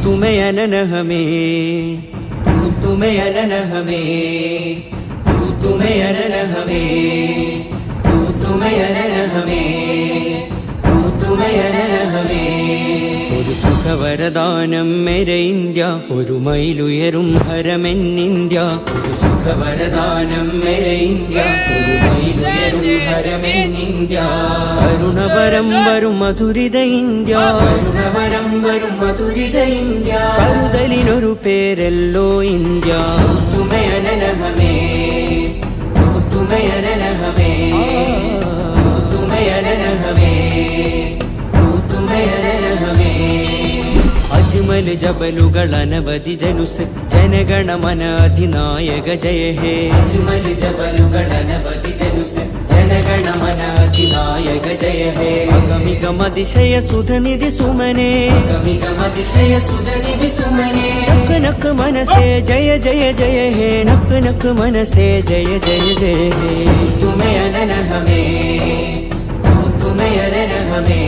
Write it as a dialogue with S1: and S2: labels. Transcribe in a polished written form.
S1: तुम्हें अनन हमें, तुम्हें अनन हमें, तुम्हें अनन हमें, तुम्हें अनन हमें, तुम्हें अनन हमें. ഒരു സുഖവരദാനം മേരെ ഇന്ത്യ, ഒരു മൈലുയരും ഹരമെൻ ഇന്ത്യ. ഒരു സുഖവരദാനം മേരെ ഇന്ത്യ, ഒരു മൈലുയരും ഹരമെൻ ഇന്ത്യ. കരുണവരം വരും മധുരിത ഇന്ത്യ, കരുണവരം വരും മധുരിത ഇന്ത്യ. കരുതലിനൊരു പേരല്ലോ ഇന്ത്യ. തുമേ അനന ഹമേ, തുമേ അനന ഹമേ, തുമേ അനന ഹമേ, തുമേ അനന ഹമേ. അജ്മൽ ജബലുകൾ അനവധി ജനുസ്, ജനഗണമന അധിനായക ജയ ഹേ. അജ്മൽ ജബലുകൾ അനവധി ജനുസ്, ജനഗണമന അധിനായക ജയ ഹേ. അഗമികമതിശയ സുധനിധി സുമനേ, അഗമികമതിശയ സുധനിധി സുമനേ. നക്ക് നക്ക് മനസേ ജയ ജയ ജയ ഹേ, നക്ക് നക്ക് മനസേ ജയ ജയ ജയ ഹേ. തുമേ അനന ഹമേ, തുമേ അനന ഹമേ,